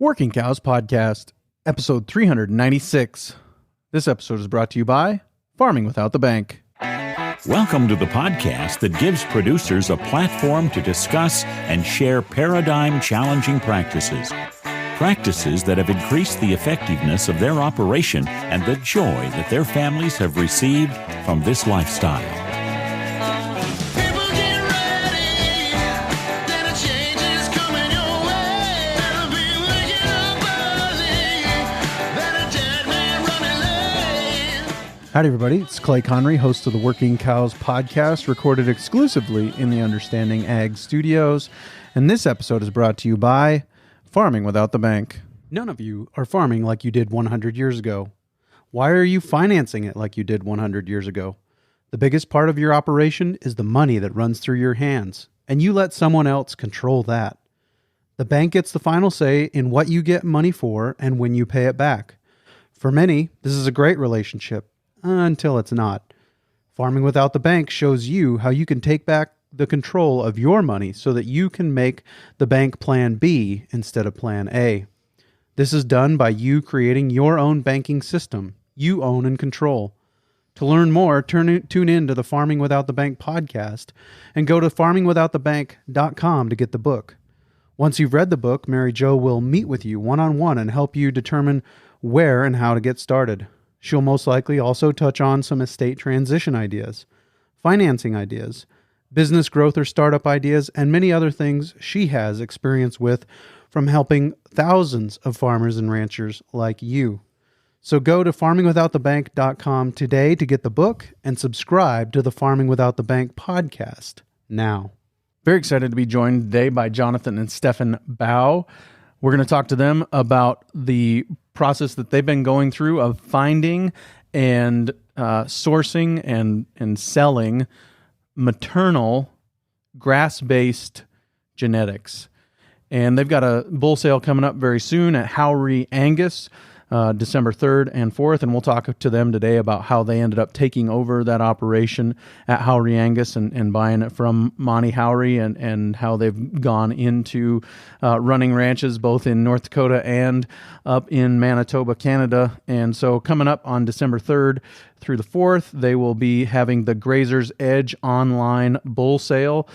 Working Cows Podcast, episode 396. This episode is brought to you by Farming Without the Bank. Welcome to the podcast that gives producers a platform to discuss and share paradigm-challenging practices. Practices that have increased the effectiveness of their operation and the joy that their families have received from this lifestyle. Howdy, everybody. It's Clay Connery, host of the Working Cows Podcast, recorded exclusively in the Understanding Ag Studios. And this episode is brought to you by Farming Without the Bank. None of you are farming like you did 100 years ago. Why are you financing it like you did 100 years ago? The biggest part of your operation is the money that runs through your hands, and you let someone else control that. The bank gets the final say in what you get money for and when you pay it back. For many, this is a great relationship. Until it's not. Farming Without the Bank shows you how you can take back the control of your money so that you can make the bank plan B instead of plan A. This is done by you creating your own banking system you own and control. To learn more, tune in to the Farming Without the Bank podcast and go to farmingwithoutthebank.com to get the book. Once you've read the book, Mary Jo will meet with you one-on-one and help you determine where and how to get started. She'll most likely also touch on some estate transition ideas, financing ideas, business growth or startup ideas, and many other things she has experience with from helping thousands of farmers and ranchers like you. So go to farmingwithoutthebank.com today to get the book and subscribe to the Farming Without the Bank podcast now. Very excited to be joined today by Jonathan and Stefan Bouw. We're going to talk to them about the process that they've been going through of finding and sourcing and selling maternal grass-based genetics. And they've got a bull sale coming up very soon at Howrey, Angus, December 3rd and 4th, and we'll talk to them today about how they ended up taking over that operation at Howrey Angus and buying it from Monty Howry and how they've gone into running ranches both in North Dakota and up in Manitoba, Canada. And so coming up on December 3rd through the 4th, they will be having the Grazer's Edge online bull sale,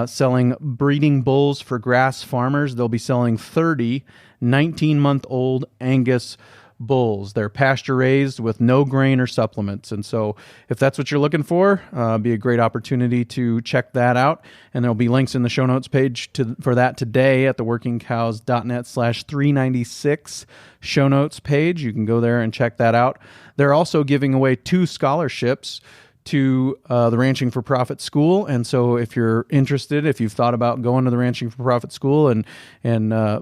selling breeding bulls for grass farmers. They'll be selling 30 19-month-old Angus bulls. They're pasture-raised with no grain or supplements. And so if that's what you're looking for, be a great opportunity to check that out. And there'll be links in the show notes page for that today at the workingcows.net/396 show notes page. You can go there and check that out. They're also giving away 2 scholarships to the Ranching for Profit School. And so if you're interested, if you've thought about going to the Ranching for Profit School and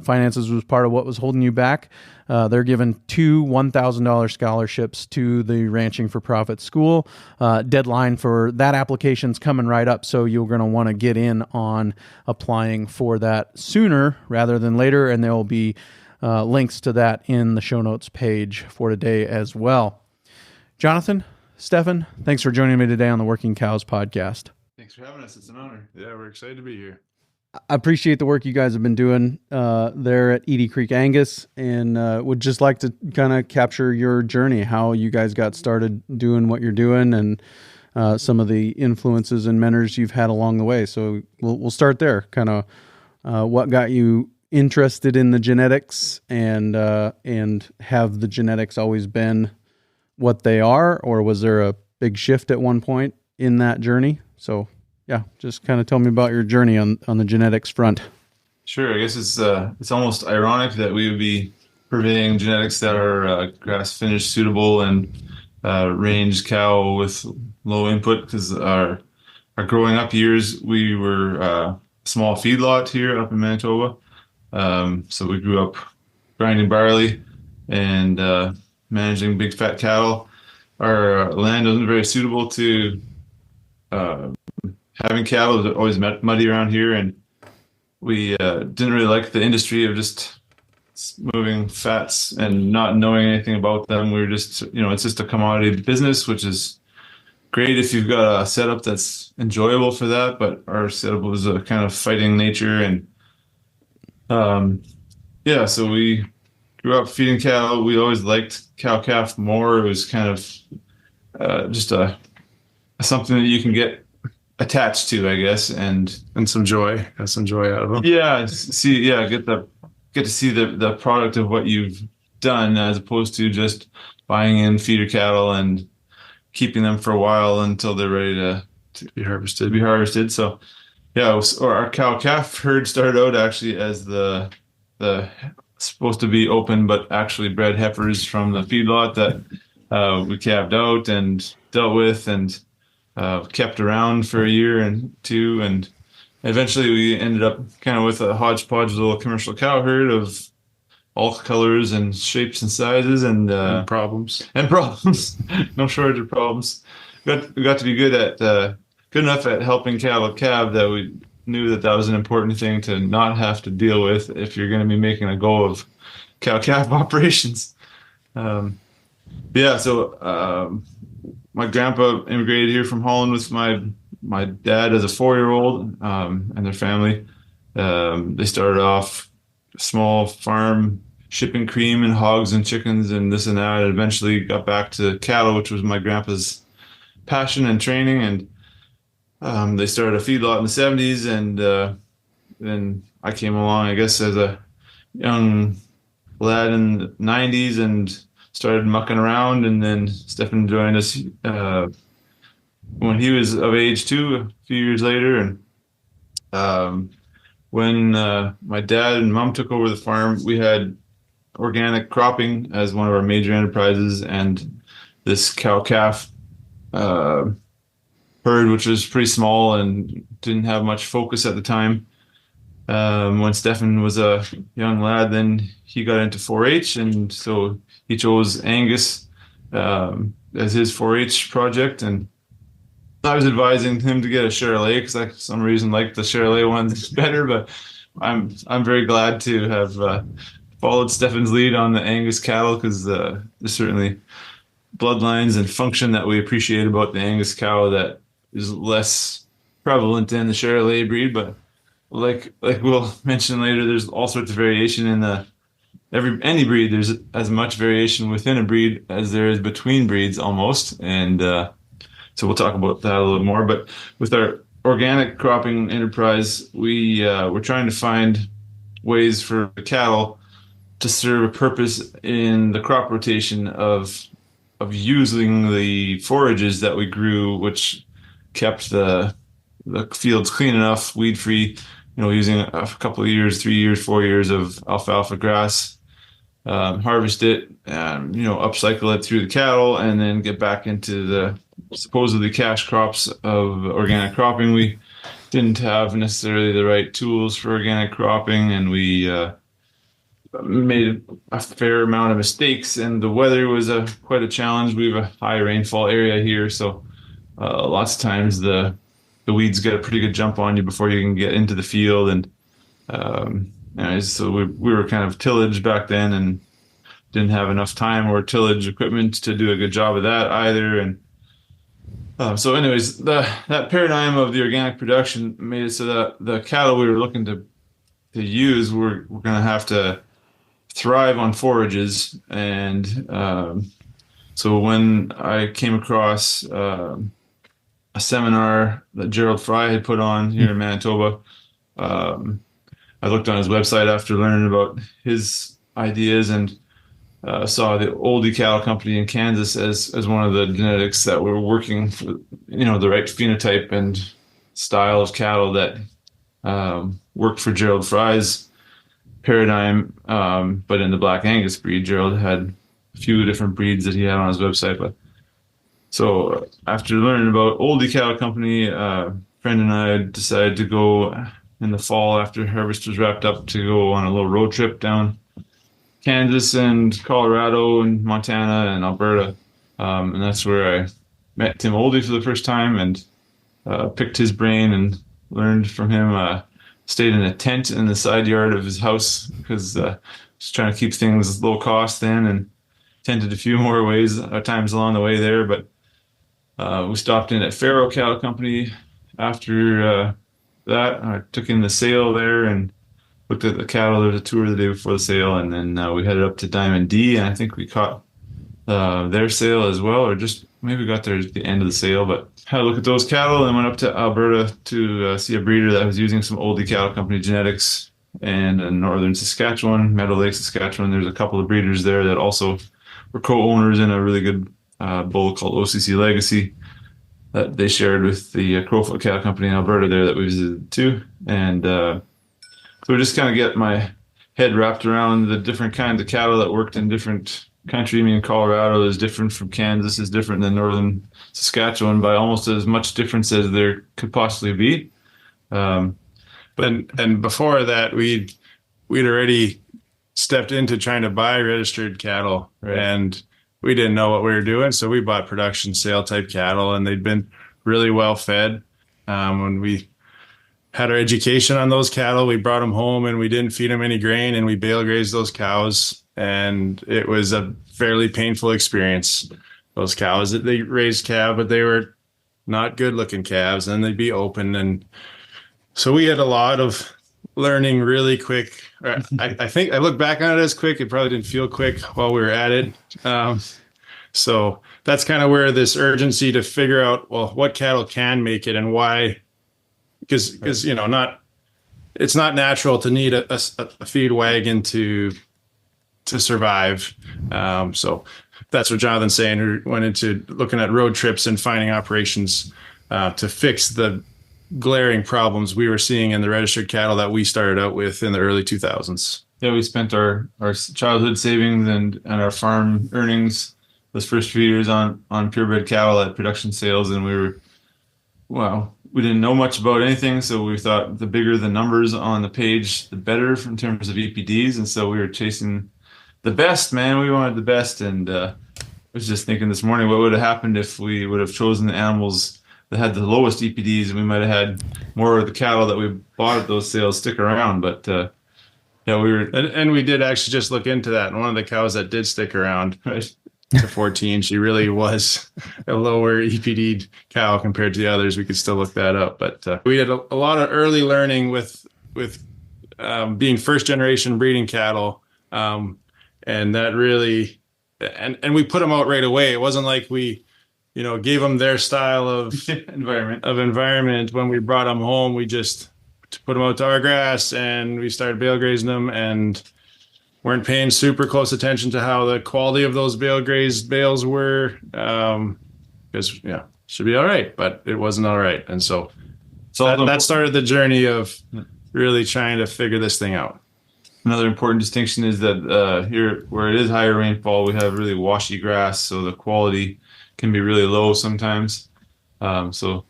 finances was part of what was holding you back, they're giving 2 $1,000 scholarships to the Ranching for Profit School. Deadline for that application's coming right up, so you're going to want to get in on applying for that sooner rather than later, and there will be links to that in the show notes page for today as well. Jonathan, Stefan, thanks for joining me today on the Working Cows Podcast. Thanks for having us. It's an honor. Yeah, we're excited to be here. I appreciate the work you guys have been doing there at Edie Creek Angus, and would just like to kind of capture your journey, how you guys got started doing what you're doing, and some of the influences and mentors you've had along the way. So we'll start there. Kind of what got you interested in the genetics, and have the genetics always been what they are, or was there a big shift at one point in that journey? So yeah, just kind of tell me about your journey on the genetics front. Sure. I guess it's almost ironic that we would be purveying genetics that are grass finish suitable and range cow with low input, because our growing up years, we were a small feedlot here up in Manitoba. So we grew up grinding barley and managing big fat cattle. Our land wasn't very suitable to having cattle. It was always muddy around here, and we didn't really like the industry of just moving fats and not knowing anything about them. We were just, it's just a commodity business, which is great if you've got a setup that's enjoyable for that, but our setup was a kind of fighting nature, and Yeah, so we grew up feeding cattle. We always liked cow-calf more. It was kind of just something that you can get attached to, I guess, and some joy. Got some joy out of them. yeah, get to see the product of what you've done, as opposed to just buying in feeder cattle and keeping them for a while until they're ready to Be harvested. be harvested. So yeah, or our cow-calf herd started out actually as the supposed to be open but actually bred heifers from the feedlot that we calved out and dealt with and kept around for a year and two, and eventually we ended up kind of with a hodgepodge little commercial cow herd of all colors and shapes and sizes and problems. No shortage of problems. We got to be good enough at helping cattle calve that we knew that was an important thing to not have to deal with if you're going to be making a go of cow calf operations. Yeah, so my grandpa immigrated here from Holland with my dad as a 4-year-old and their family. They started off a small farm shipping cream and hogs and chickens and this and that, and eventually got back to cattle, which was my grandpa's passion and training. And they started a feedlot in the 70s, and then I came along, I guess, as a young lad in the 90s and started mucking around. And then Stefan joined us when he was of age too, a few years later. And when my dad and mom took over the farm, we had organic cropping as one of our major enterprises, and this cow-calf herd, which was pretty small and didn't have much focus at the time. When Stefan was a young lad, then he got into 4-H, and so he chose Angus as his 4-H project. And I was advising him to get a Charolais because I, for some reason, liked the Charolais ones better. But I'm very glad to have followed Stefan's lead on the Angus cattle, because there's certainly bloodlines and function that we appreciate about the Angus cow that is less prevalent in the Charolais breed. But like we'll mention later, there's all sorts of variation in any breed. There's as much variation within a breed as there is between breeds, almost. And so we'll talk about that a little more. But with our organic cropping enterprise, we're trying to find ways for the cattle to serve a purpose in the crop rotation of using the forages that we grew, which kept the fields clean enough, weed free. Using a couple of years, 3 years, 4 years of alfalfa grass, harvest it, upcycle it through the cattle, and then get back into the supposedly cash crops of organic cropping. We didn't have necessarily the right tools for organic cropping, and we made a fair amount of mistakes, and the weather was quite a challenge. We have a high rainfall area here, so lots of times the weeds get a pretty good jump on you before you can get into the field. And so we were kind of tillage back then and didn't have enough time or tillage equipment to do a good job of that either. And so anyways, that paradigm of the organic production made it so that the cattle we were looking to use we're going to have to thrive on forages. And so when I came across a seminar that Gerald Fry had put on here in Manitoba, I looked on his website after learning about his ideas and saw the Oldie cattle company in Kansas as one of the genetics that were working for, the right phenotype and style of cattle that worked for Gerald Fry's paradigm. But in the Black Angus breed, Gerald had a few different breeds that he had on his website. But so after learning about Oldie Cattle Company, a friend and I decided to go in the fall after harvest was wrapped up to go on a little road trip down Kansas and Colorado and Montana and Alberta. And that's where I met Tim Oldie for the first time and picked his brain and learned from him. Stayed in a tent in the side yard of his house because I was trying to keep things low cost then, and tented a few more times along the way there. But we stopped in at Faro Cattle Company after that. I took in the sale there and looked at the cattle. There was a tour the day before the sale, and then we headed up to Diamond D, and I think we caught their sale as well, or just maybe got there at the end of the sale, but had a look at those cattle and went up to Alberta to see a breeder that was using some Oldie Cattle Company genetics. And in northern Saskatchewan, Meadow Lake, Saskatchewan, there's a couple of breeders there that also were co-owners in a really good bull called OCC Legacy that they shared with the Crowfoot Cattle Company in Alberta there that we visited too. And so we just kind of get my head wrapped around the different kinds of cattle that worked in different country. I mean, Colorado is different from Kansas, is different than northern Saskatchewan by almost as much difference as there could possibly be. And before that, we'd already stepped into trying to buy registered cattle, Right. and we didn't know what we were doing, so we bought production sale type cattle, and they'd been really well fed. When we had our education on those cattle, we brought them home and we didn't feed them any grain, and we bale grazed those cows, and it was a fairly painful experience. Those cows, they raised calves, but they were not good looking calves, and they'd be open. And so we had a lot of learning really quick. I think I look back on it as quick. It probably didn't feel quick while we were at it. So that's kind of where this urgency to figure out, well, what cattle can make it and why, because it's not natural to need a feed wagon to survive. So that's what Jonathan's saying, who went into looking at road trips and finding operations to fix the glaring problems we were seeing in the registered cattle that we started out with in the early 2000s. Yeah, we spent our childhood savings and our farm earnings those first few years on purebred cattle at production sales, and we didn't know much about anything, so we thought the bigger the numbers on the page, the better in terms of EPDs, and so we were chasing the best, man. We wanted the best, and I was just thinking this morning, what would have happened if we would have chosen the animals that had the lowest EPDs, and we might have had more of the cattle that we bought at those sales stick around. But yeah, we did actually just look into that, and one of the cows that did stick around right. to 14, she really was a lower EPD cow compared to the others. We could still look that up, but we had a lot of early learning with being first generation breeding cattle, and that really and we put them out right away. It wasn't like we gave them their style of environment. When we brought them home, we just put them out to our grass and we started bale grazing them, and weren't paying super close attention to how the quality of those bale grazed bales were, because should be all right, but it wasn't all right. And so that started the journey of really trying to figure this thing out. Another important distinction is that here, where it is higher rainfall, we have really washy grass, so the quality can be really low sometimes. So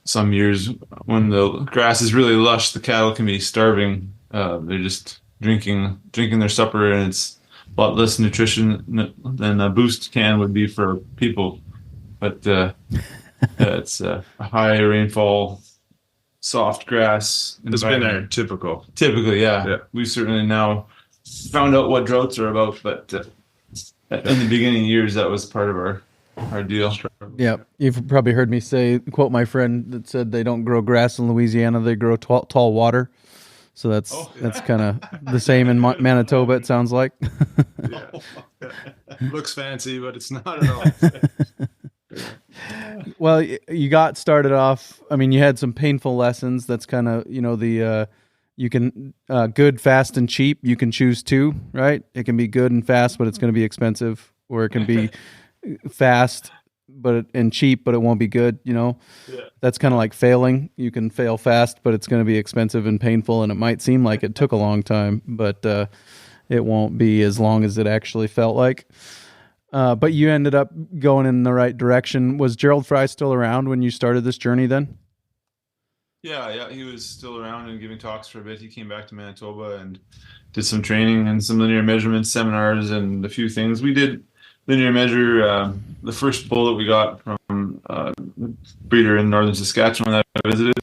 some years when the grass is really lush, the cattle can be starving. They're just drinking their supper, and it's a lot less nutrition than a boost can would be for people. But it's a high rainfall, soft grass. It's been there Typically, yeah. We certainly now found out what droughts are about, but in the beginning years, that was part of our deal. Yeah, you've probably heard me quote my friend that said they don't grow grass in Louisiana, they grow tall water. So that's kind of the same in Manitoba, it sounds like. Yeah. Looks fancy, but it's not at all. Well, you got started off, I mean, you had some painful lessons. That's kind of, you can, good, fast, and cheap. You can choose two, right? It can be good and fast, but it's going to be expensive. Or it can be fast and cheap, but it won't be good, That's kind of like failing. You can fail fast, but it's going to be expensive and painful, and it might seem like it took a long time, but it won't be as long as it actually felt like. But you ended up going in the right direction. Was Gerald Fry still around when you started this journey then? Yeah, he was still around and giving talks for a bit. He came back to Manitoba and did some training and some linear measurement seminars and a few things. We did linear measure the first bull that we got from the breeder in northern Saskatchewan that I visited.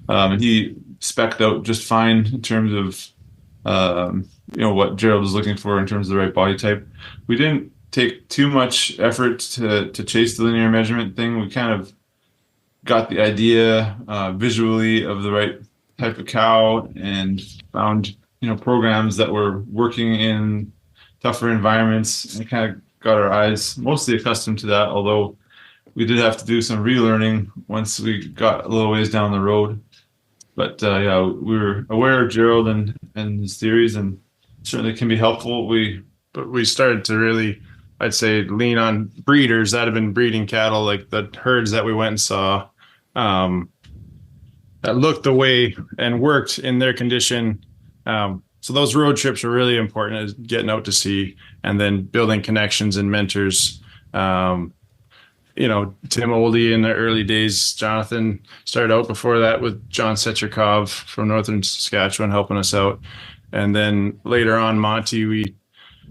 And he spec'd out just fine in terms of what Gerald was looking for in terms of the right body type. We didn't take too much effort to chase the linear measurement thing. We kind of got the idea visually of the right type of cow and found, programs that were working in tougher environments, and kind of got our eyes mostly accustomed to that, although we did have to do some relearning once we got a little ways down the road. But yeah, we were aware of Gerald and his theories, and certainly can be helpful. But we started to really, I'd say, lean on breeders that have been breeding cattle, like the herds that we went and saw, that looked the way and worked in their condition. So those road trips were really important, as getting out to see, and then building connections and mentors. Tim Oldie in the early days, Jonathan started out before that with John Secherkov from Northern Saskatchewan helping us out. And then later on, Monty, we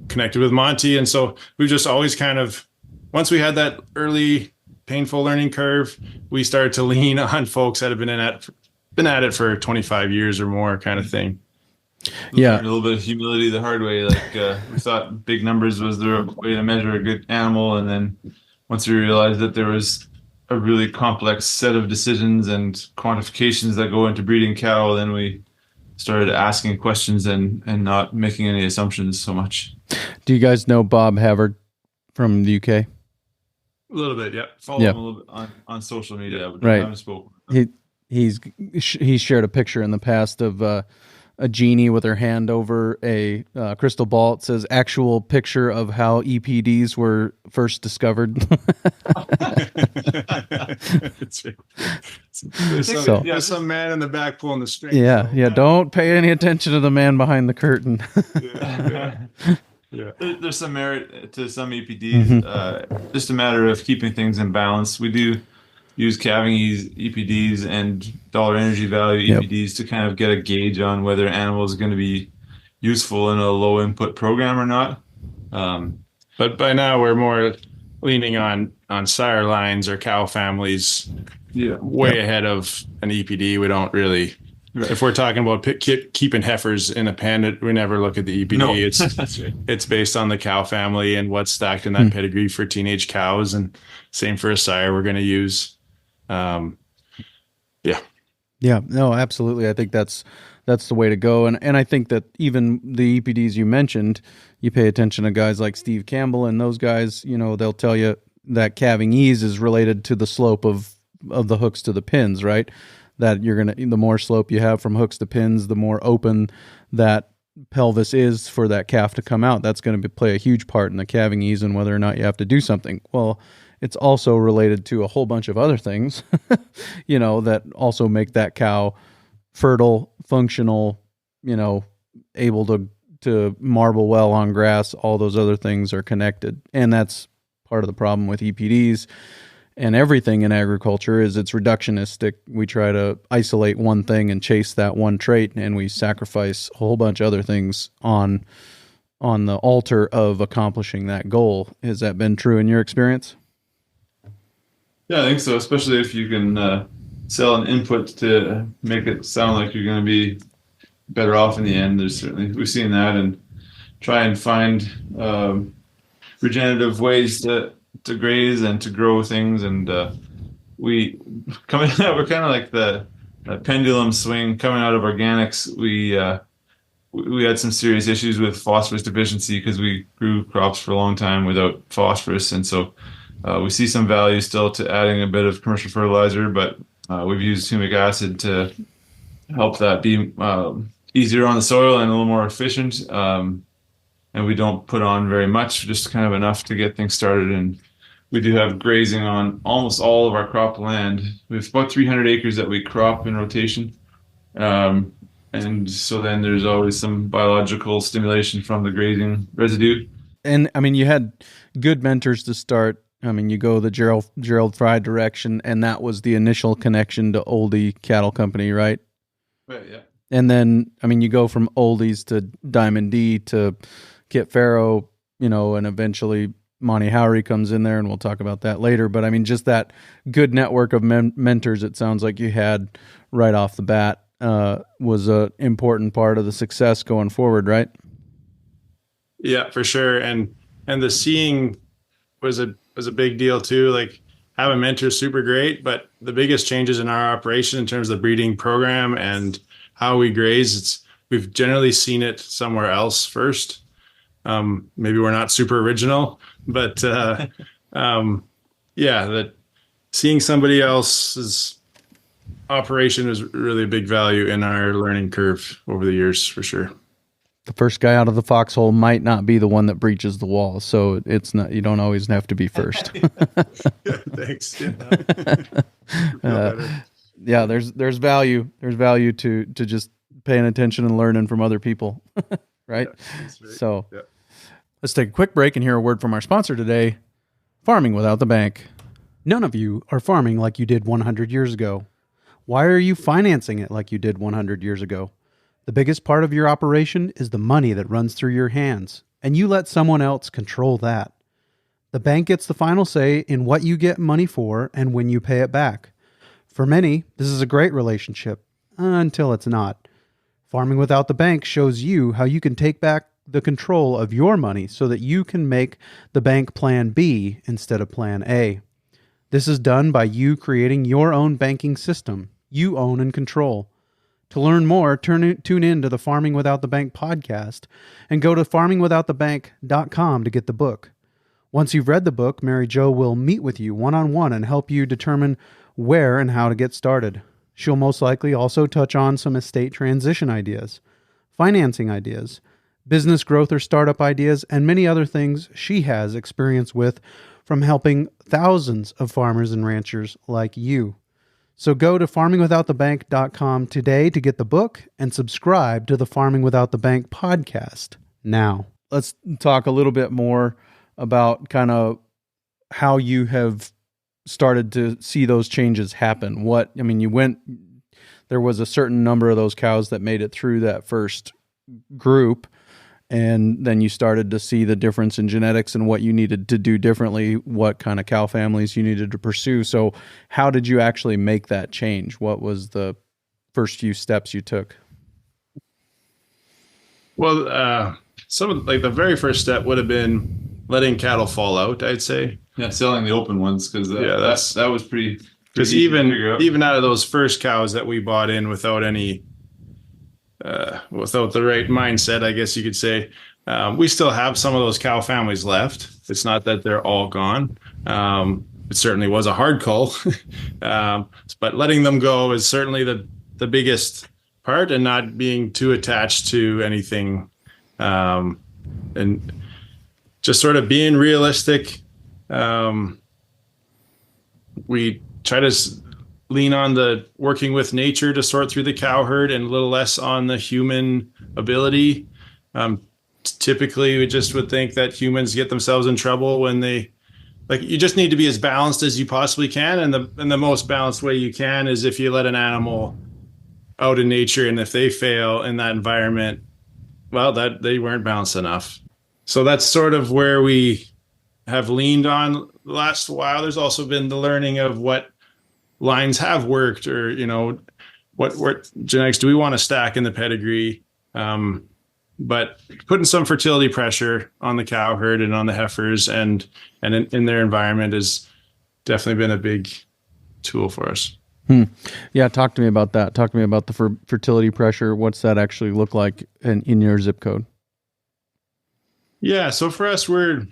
connected with Monty. And so we've just always kind of, once we had that early painful learning curve, we started to lean on folks that have been at it for 25 years or more, kind of thing. Yeah. A little bit of humility the hard way. Like we thought big numbers was the way to measure a good animal. And then once we realized that there was a really complex set of decisions and quantifications that go into breeding cattle, then we started asking questions and not making any assumptions so much. Do you guys know Bob Havard from the UK? A little bit, yeah. Follow him a little bit on social media. But right. I haven't spoken. He's shared a picture in the past of a genie with her hand over a crystal ball. It says actual picture of how EPDs were first discovered. There's some man in the back pulling the string. Yeah. Don't pay any attention to the man behind the curtain. Yeah. There's some merit to some EPDs. Mm-hmm. Just a matter of keeping things in balance. We do use calving EPDs and dollar energy value EPDs to kind of get a gauge on whether an animal is going to be useful in a low input program or not. But by now we're more leaning on sire lines or cow families way ahead of an EPD. We don't really, if we're talking about keeping heifers in a pen, we never look at the EPD. No. It's based on the cow family and what's stacked in that pedigree for teenage cows, and same for a sire we're going to use. No, absolutely. I think that's the way to go. And I think that even the EPDs you mentioned, you pay attention to guys like Steve Campbell and those guys, they'll tell you that calving ease is related to the slope of the hooks to the pins, right? That the more slope you have from hooks to pins, the more open that pelvis is for that calf to come out. That's going to play a huge part in the calving ease and whether or not you have to do something. Well, it's also related to a whole bunch of other things, that also make that cow fertile, functional, able to marble well on grass. All those other things are connected. And that's part of the problem with EPDs and everything in agriculture is it's reductionistic. We try to isolate one thing and chase that one trait, and we sacrifice a whole bunch of other things on the altar of accomplishing that goal. Has that been true in your experience? Yeah, I think so, especially if you can sell an input to make it sound like you're going to be better off in the end. We've seen that, and try and find regenerative ways to graze and to grow things. And we're kind of like the pendulum swing coming out of organics. We had some serious issues with phosphorus deficiency because we grew crops for a long time without phosphorus, and so we see some value still to adding a bit of commercial fertilizer, but we've used humic acid to help that be easier on the soil and a little more efficient. And we don't put on very much, just kind of enough to get things started. And we do have grazing on almost all of our crop land. We have about 300 acres that we crop in rotation. And so then there's always some biological stimulation from the grazing residue. And I mean, you had good mentors to start. I mean, you go the Gerald Fry direction, and that was the initial connection to Oldie Cattle Company, right? Right, yeah. And then, I mean, you go from Oldies to Diamond D to Kit Farrow, and eventually Monty Howry comes in there, and we'll talk about that later. But I mean, just that good network of mentors, it sounds like you had right off the bat, was an important part of the success going forward, right? Yeah, for sure. And the seeing was a big deal too. Like, having mentors, super great, but the biggest changes in our operation in terms of the breeding program and how we graze, we've generally seen it somewhere else first. Maybe we're not super original, but that seeing somebody else's operation is really a big value in our learning curve over the years, for sure. The first guy out of the foxhole might not be the one that breaches the wall, so it's not. You don't always have to be first. Thanks. Yeah, there's value. There's value to just paying attention and learning from other people, right? Yeah, that's right. So Yeah. let's take a quick break and hear a word from our sponsor today, Farming Without the Bank. None of you are farming like you did 100 years ago. Why are you financing it like you did 100 years ago? The biggest part of your operation is the money that runs through your hands, and you let someone else control that. The bank gets the final say in what you get money for and when you pay it back. For many, this is a great relationship, until it's not. Farming Without the Bank shows you how you can take back the control of your money so that you can make the bank plan B instead of plan A. This is done by you creating your own banking system you own and control. To learn more, tune in to the Farming Without the Bank podcast and go to farmingwithoutthebank.com to get the book. Once you've read the book, Mary Jo will meet with you one-on-one and help you determine where and how to get started. She'll most likely also touch on some estate transition ideas, financing ideas, business growth or startup ideas, and many other things she has experience with from helping thousands of farmers and ranchers like you. So go to farmingwithoutthebank.com today to get the book and subscribe to the Farming Without the Bank podcast now. Let's talk a little bit more about kind of how you have started to see those changes happen. There was a certain number of those cows that made it through that first group, and then you started to see the difference in genetics and what you needed to do differently, what kind of cow families you needed to pursue. So how did you actually make that change? What was the first few steps you took? Well, the very first step would have been letting cattle fall out, I'd say. Yeah, selling the open ones, because that was pretty because even out of those first cows that we bought in without any without the right mindset, I guess you could say, we still have some of those cow families left. It's not that they're all gone. It certainly was a hard cull, but letting them go is certainly the biggest part, and not being too attached to anything, and just sort of being realistic. We try to lean on the working with nature to sort through the cow herd, and a little less on the human ability. Typically, we just would think that humans get themselves in trouble when you just need to be as balanced as you possibly can. And the most balanced way you can is if you let an animal out in nature, and if they fail in that environment, well, that they weren't balanced enough. So that's sort of where we have leaned on the last while. There's also been the learning of what lines have worked, or what genetics do we want to stack in the pedigree, but putting some fertility pressure on the cow herd and on the heifers and in their environment has definitely been a big tool for us. Yeah, talk to me about that. Talk to me about the fertility pressure. What's that actually look like in your zip code? Yeah, so for us, we're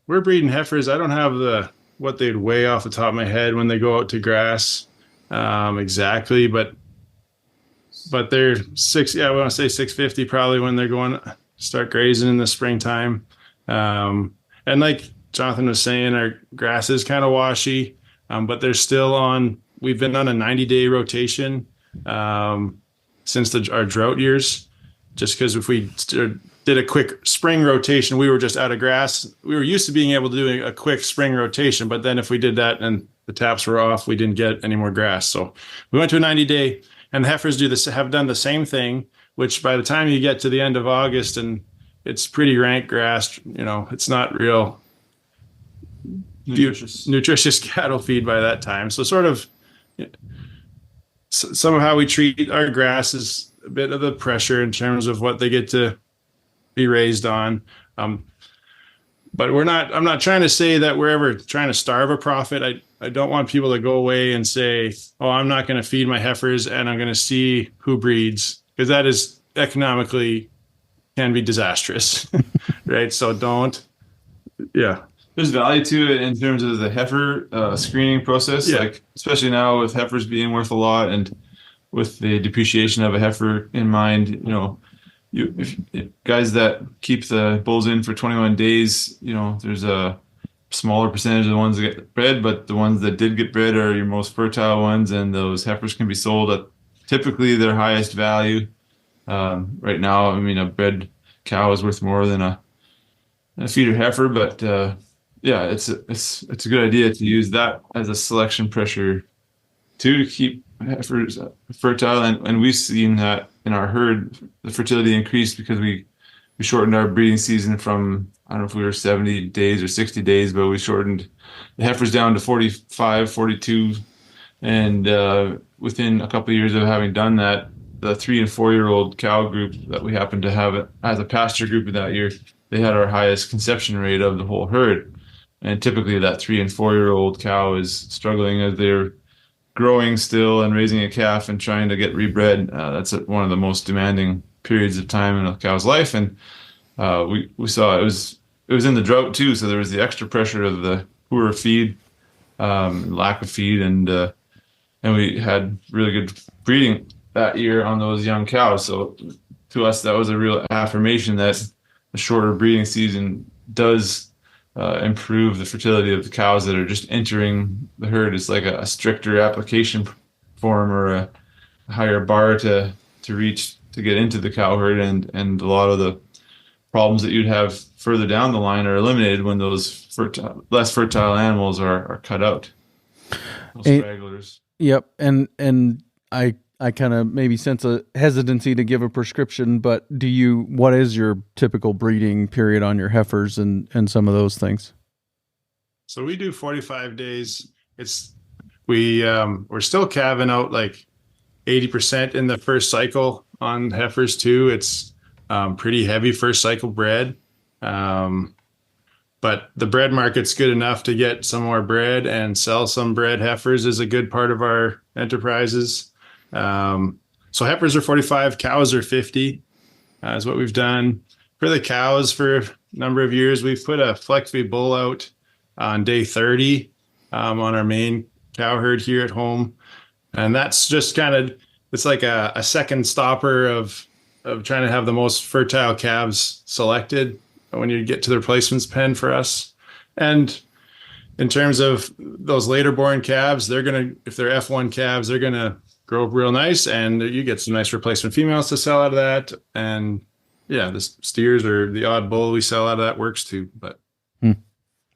breeding heifers. I don't have what they'd weigh off the top of my head when they go out to grass exactly, but they're I want to say 650 probably when they're going to start grazing in the springtime. And like Jonathan was saying, our grass is kind of washy, but they're still we've been on a 90-day rotation since our drought years, just because if we did a quick spring rotation, we were just out of grass. We were used to being able to do a quick spring rotation, but then if we did that and the taps were off, we didn't get any more grass. So we went to a 90-day, and the heifers have done the same thing, which by the time you get to the end of August and it's pretty rank grass, it's not real nutritious cattle feed by that time. So sort of some of how we treat our grass is a bit of the pressure in terms of what they get to be raised on. But I'm not trying to say that we're ever trying to starve a profit. I don't want people to go away and say, oh, I'm not going to feed my heifers and I'm going to see who breeds. because that is economically can be disastrous, right? So don't, yeah. There's value to it in terms of the heifer screening process, like especially now with heifers being worth a lot and with the depreciation of a heifer in mind, if guys that keep the bulls in for 21 days, there's a smaller percentage of the ones that get bred, but the ones that did get bred are your most fertile ones, and those heifers can be sold at typically their highest value. Right now, I mean, a bred cow is worth more than a feeder heifer, but it's a good idea to use that as a selection pressure to keep heifers fertile, and we've seen that in our herd, the fertility increased because we shortened our breeding season from, I don't know if we were 70 days or 60 days, but we shortened the heifers down to 45, 42, and within a couple of years of having done that, the 3 and 4 year old cow group that we happened to have as a pasture group of that year, they had our highest conception rate of the whole herd. And typically that 3 and 4 year old cow is struggling as they're growing still and raising a calf and trying to get rebred. That's one of the most demanding periods of time in a cow's life. And we saw it was in the drought too. So there was the extra pressure of the poor feed, lack of feed, and we had really good breeding that year on those young cows. So to us, that was a real affirmation that the shorter breeding season does improve the fertility of the cows that are just entering the herd. It's like a stricter application form or a higher bar to reach to get into the cow herd, and a lot of the problems that you'd have further down the line are eliminated when those less fertile animals are cut out. Those stragglers. Yep, and I kind of maybe sense a hesitancy to give a prescription, but what is your typical breeding period on your heifers and some of those things? So we do 45 days. We're still calving out like 80% in the first cycle on heifers too. It's pretty heavy first cycle bred. But the bred market's good enough to get some more bred and sell some bred heifers is a good part of our enterprises. So heifers are 45, cows are 50, is what we've done. For the cows for a number of years, we've put a flexy bull out on day 30 on our main cow herd here at home. And that's just it's like a second stopper of trying to have the most fertile calves selected when you get to the replacements pen for us. And in terms of those later born calves, if they're F1 calves, they're going to grow up real nice, and you get some nice replacement females to sell out of that. And yeah, the steers or the odd bull we sell out of that works too. But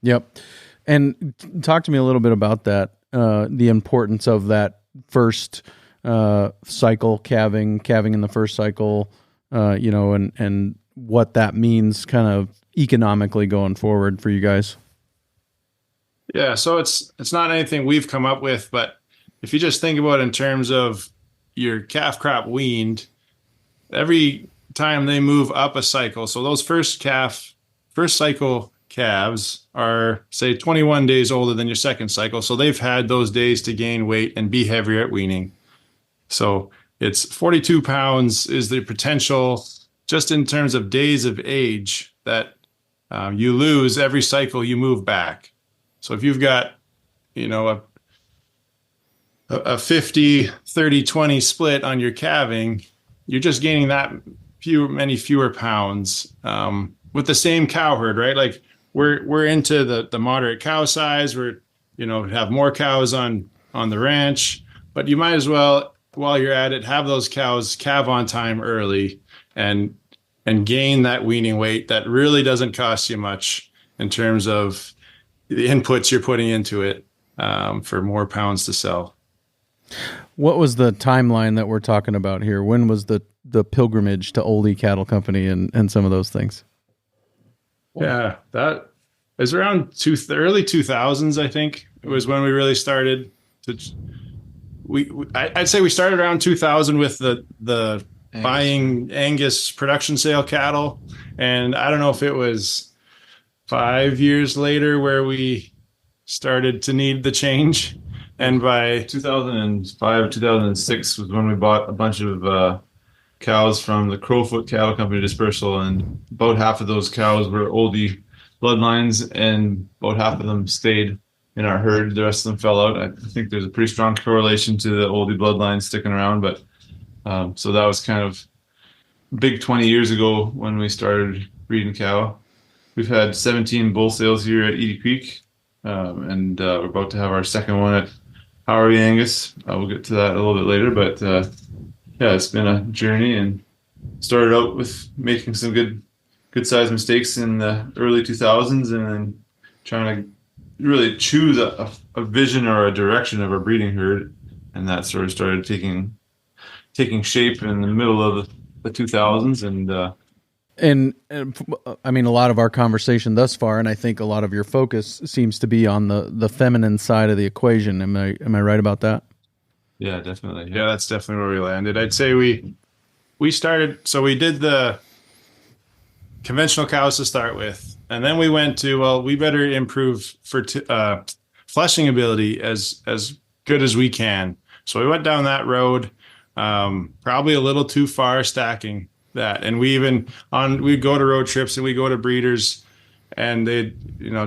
Yep. And talk to me a little bit about that, the importance of that first cycle, calving in the first cycle, and what that means kind of economically going forward for you guys. Yeah, so it's not anything we've come up with, but if you just think about it in terms of your calf crop weaned, every time they move up a cycle, so those first cycle calves are, say, 21 days older than your second cycle. So they've had those days to gain weight and be heavier at weaning. So it's 42 pounds is the potential just in terms of days of age that you lose every cycle you move back. So if you've got, a 50, 30, 20 split on your calving, you're just gaining that many fewer pounds with the same cow herd, right? Like we're into the moderate cow size. We're, have more cows on the ranch, but you might as well, while you're at it, have those cows calve on time early and gain that weaning weight that really doesn't cost you much in terms of the inputs you're putting into it for more pounds to sell. What was the timeline that we're talking about here? When was the pilgrimage to Oldie Cattle Company and some of those things? Yeah, that is around early 2000s, I think. It was when we really started to. I'd say we started around 2000 with the Angus. Buying Angus production sale cattle, and I don't know if it was 5 years later where we started to need the change. And by 2005, 2006 was when we bought a bunch of cows from the Crowfoot Cattle Company dispersal, and about half of those cows were Oldie bloodlines, and about half of them stayed in our herd. The rest of them fell out. I think there's a pretty strong correlation to the Oldie bloodline sticking around, but so that was kind of big 20 years ago when we started breeding cow. We've had 17 bull sales here at Edie Creek, and we're about to have our second one at Howrey Angus. We'll get to that a little bit later, but yeah, it's been a journey, and started out with making some good size mistakes in the early 2000s, and then trying to really choose a vision or a direction of our breeding herd, and that sort of started taking shape in the middle of the 2000s, and I mean, a lot of our conversation thus far, and I think a lot of your focus seems to be on the feminine side of the equation. Am I right about that? Yeah, definitely. Yeah, that's definitely where we landed. I'd say we started, so we did the conventional cows to start with, and then we went to, well, we better improve fleshing ability as good as we can. So we went down that road, probably a little too far stacking that. And we go to road trips and we go to breeders, and they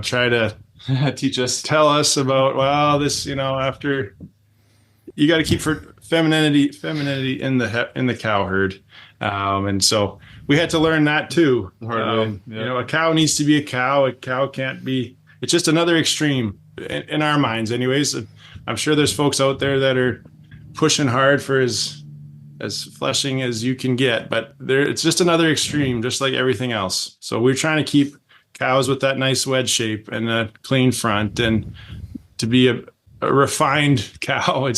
try to tell us about, well, this, after you got to keep femininity in the cow herd. And so we had to learn that too. The hard way. Yeah. A cow needs to be a cow. A cow can't be, it's just another extreme in our minds anyways. I'm sure there's folks out there that are pushing hard for as fleshing as you can get, but it's just another extreme, just like everything else. So we're trying to keep cows with that nice wedge shape and a clean front, and to be a refined cow.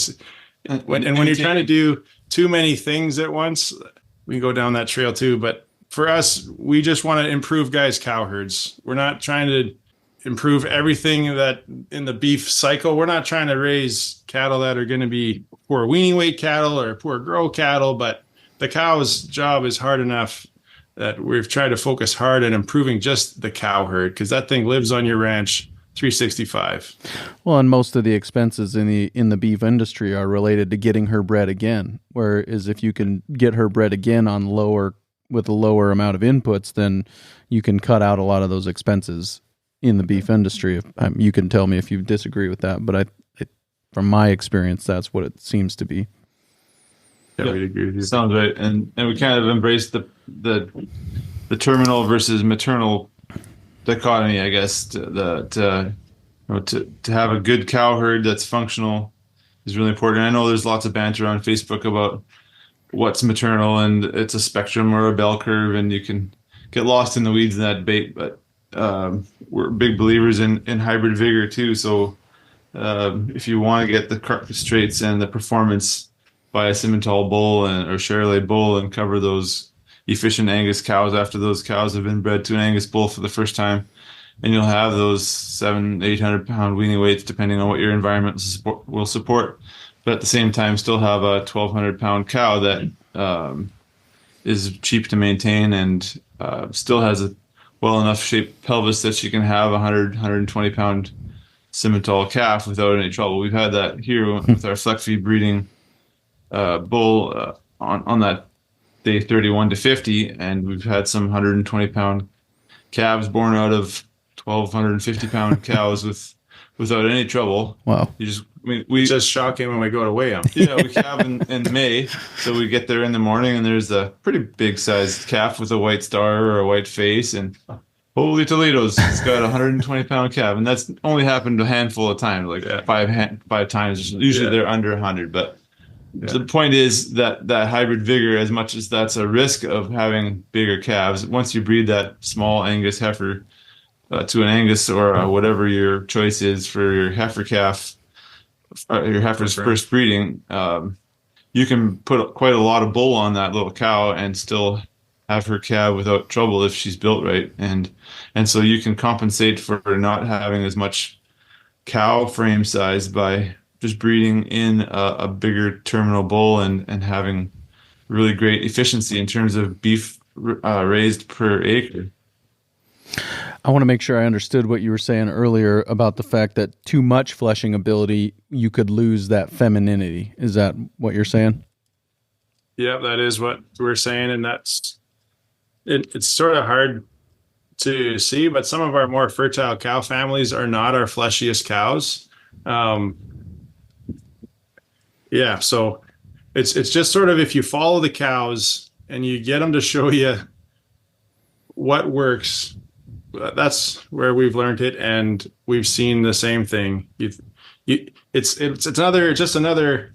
When you're trying to do too many things at once, we can go down that trail too. But for us, we just want to improve guys' cow herds. We're not trying to improve everything that in the beef cycle. We're not trying to raise cattle that are going to be poor weaning weight cattle or poor grow cattle, but the cow's job is hard enough that we've tried to focus hard on improving just the cow herd, because that thing lives on your ranch 365. Well, and most of the expenses in the beef industry are related to getting her bred again. Whereas if you can get her bred again with a lower amount of inputs, then you can cut out a lot of those expenses in the beef industry. You can tell me if you disagree with that, but from my experience, that's what it seems to be. Yeah, we'd agree with you. Sounds right, and we kind of embraced the terminal versus maternal dichotomy, I guess. To have a good cow herd that's functional is really important. I know there's lots of banter on Facebook about what's maternal, and it's a spectrum or a bell curve, and you can get lost in the weeds in that debate. But we're big believers in hybrid vigor too. So if you want to get the carcass traits and the performance by a Simmental bull or Charolais bull, and cover those efficient Angus cows after those cows have been bred to an Angus bull for the first time, and you'll have those 700-800 pound weaning weights depending on what your environment will support, but at the same time still have a 1,200 pound cow that is cheap to maintain and still has a well enough shaped pelvis that she can have a 120 pound Simmental calf without any trouble. We've had that here with our flexy breeding bull on that day 31 to 50, and we've had some 120 pound calves born out of 1,250 pound cows without any trouble. Wow. We just shocking when we go to weigh them. Yeah, we calve in May, so we get there in the morning, and there's a pretty big sized calf with a white star or a white face, and holy Toledo's, it's got a 120 pound calf, and that's only happened a handful of times, like five times. Usually they're under 100, but the point is that hybrid vigor, as much as that's a risk of having bigger calves, once you breed that small Angus heifer to an Angus or whatever your choice is for your heifer calf, your heifer's first breeding, you can put quite a lot of bull on that little cow and still have her calve without trouble if she's built right, and so you can compensate for not having as much cow frame size by just breeding in a bigger terminal bull and having really great efficiency in terms of beef raised per acre. I want to make sure I understood what you were saying earlier about the fact that too much fleshing ability, you could lose that femininity. Is that what you're saying? Yeah, that is what we're saying, and it's sort of hard to see, but some of our more fertile cow families are not our fleshiest cows. Yeah, so it's just sort of, if you follow the cows and you get them to show you what works, that's where we've learned it, and we've seen the same thing. It's another.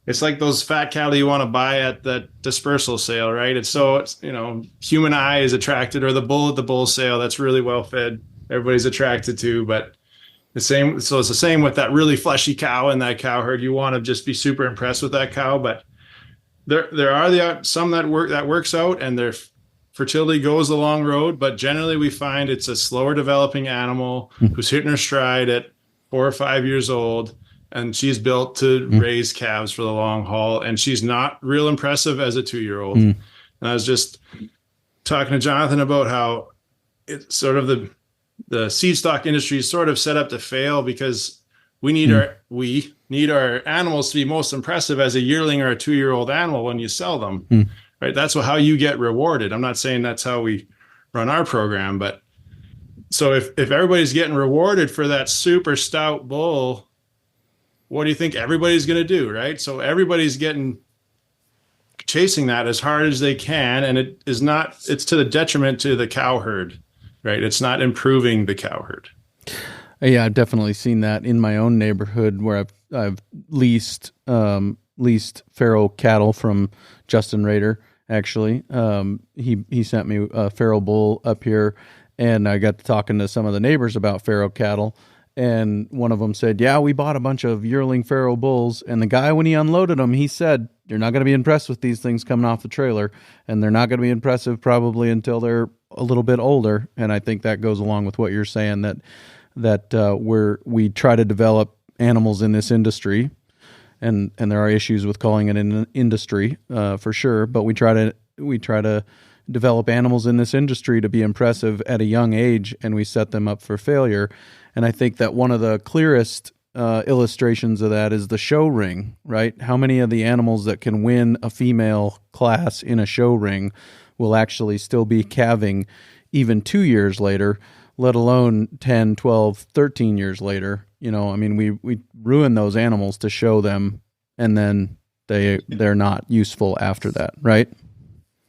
It's like those fat cattle you want to buy at that dispersal sale, right? It's human eye is attracted, or the bull at the bull sale that's really well fed, everybody's attracted to. But it's the same with that really fleshy cow in that cow herd. You want to just be super impressed with that cow, but there are some that works out, and their fertility goes the long road. But generally, we find it's a slower developing animal who's hitting her stride at 4 or 5 years old. And she's built to raise calves for the long haul. And she's not real impressive as a 2-year-old. And I was just talking to Jonathan about how it's sort of the seed stock industry is sort of set up to fail, because we need our animals to be most impressive as a yearling or a 2-year-old animal when you sell them, right? That's how you get rewarded. I'm not saying that's how we run our program, but so if everybody's getting rewarded for that super stout bull, what do you think everybody's going to do, right? So everybody's chasing that as hard as they can, and it's to the detriment to the cow herd, right? It's not improving the cow herd. Yeah, I've definitely seen that in my own neighborhood, where I've leased feral cattle from Justin Rader. Actually, he sent me a feral bull up here, and I got to talking to some of the neighbors about feral cattle. And one of them said, yeah, we bought a bunch of yearling feral bulls. And the guy, when he unloaded them, he said, you're not going to be impressed with these things coming off the trailer. And they're not going to be impressive probably until they're a little bit older. And I think that goes along with what you're saying, that we try to develop animals in this industry. And there are issues with calling it an industry for sure. But we try to develop animals in this industry to be impressive at a young age, and we set them up for failure. And I think that one of the clearest illustrations of that is the show ring, right? How many of the animals that can win a female class in a show ring will actually still be calving even 2 years later, let alone 10, 12, 13 years later? We ruin those animals to show them, and then they're not useful after that, right?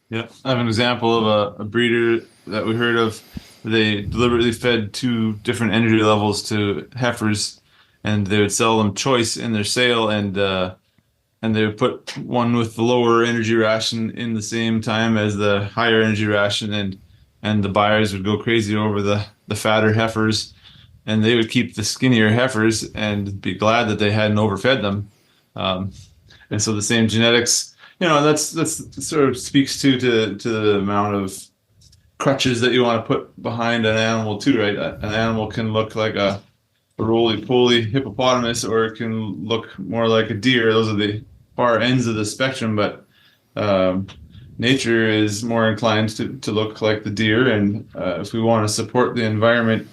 Yeah, I have an example of a breeder that we heard of. They deliberately fed 2 different energy levels to heifers, and they would sell them choice in their sale, and they would put one with the lower energy ration in the same time as the higher energy ration, and the buyers would go crazy over the fatter heifers, and they would keep the skinnier heifers and be glad that they hadn't overfed them. And so the same genetics, that's sort of speaks to the amount of crutches that you want to put behind an animal too, right? An animal can look like a roly-poly hippopotamus, or it can look more like a deer. Those are the far ends of the spectrum, but nature is more inclined to look like the deer. And if we want to support the environment,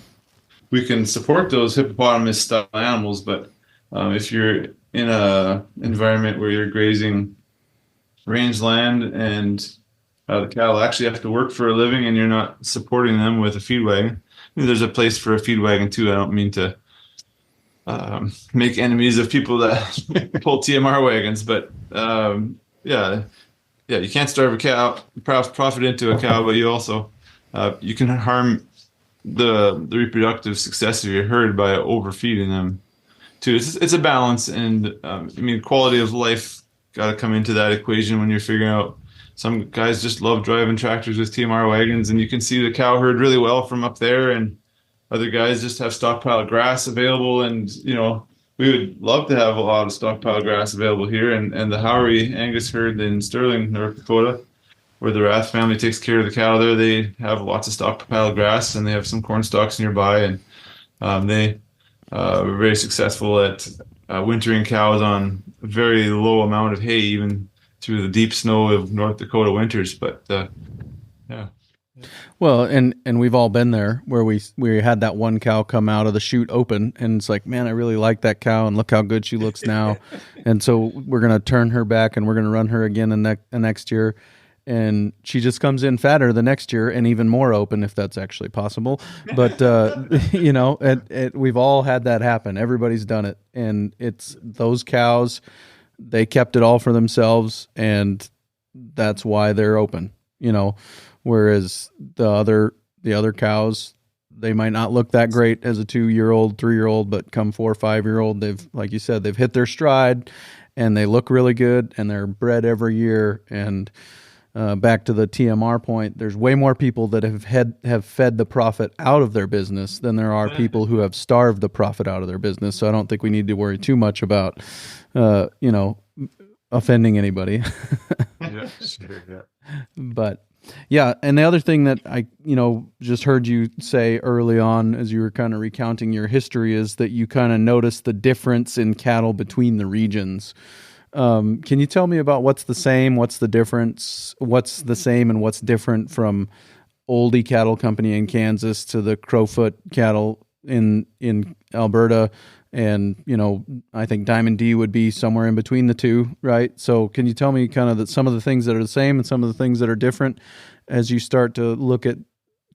we can support those hippopotamus-style animals. But if you're in a environment where you're grazing rangeland and the cattle actually have to work for a living, and you're not supporting them with a feed wagon. There's a place for a feed wagon too. I don't mean to make enemies of people that pull TMR wagons, but yeah, you can't starve a cow, profit into a cow, but you also you can harm the reproductive success of your herd by overfeeding them too. It's a balance, and quality of life got to come into that equation when you're figuring out. Some guys just love driving tractors with TMR wagons, and you can see the cow herd really well from up there. And other guys just have stockpile grass available. And, we would love to have a lot of stockpile grass available here. And the Howrey Angus herd in Sterling, North Dakota, where the Rath family takes care of the cattle there, they have lots of stockpile grass, and they have some corn stalks nearby. And they were very successful at wintering cows on a very low amount of hay, even through the deep snow of North Dakota winters. But yeah. Well, and we've all been there where we had that one cow come out of the chute open, and it's like, man, I really like that cow, and look how good she looks now. And so we're gonna turn her back, and we're gonna run her again the next year, and she just comes in fatter the next year and even more open, if that's actually possible. But we've all had that happen. Everybody's done it, and it's those cows. They kept it all for themselves, and that's why they're open. Whereas the other cows, they might not look that great as a 2-year-old, 3-year-old, but come 4 or 5-year-old, they've, like you said, they've hit their stride, and they look really good, and they're bred every year. And back to the TMR point, there's way more people that have fed the profit out of their business than there are people who have starved the profit out of their business. So I don't think we need to worry too much about, offending anybody. Yeah, sure, yeah. But yeah, and the other thing that I, just heard you say early on as you were kind of recounting your history is that you kind of noticed the difference in cattle between the regions. Can you tell me about what's the same, what's the difference, what's the same and what's different from Oldie Cattle Company in Kansas to the Crowfoot cattle in Alberta? And, I think Diamond D would be somewhere in between the two, right? So can you tell me kind of some of the things that are the same and some of the things that are different as you start to look at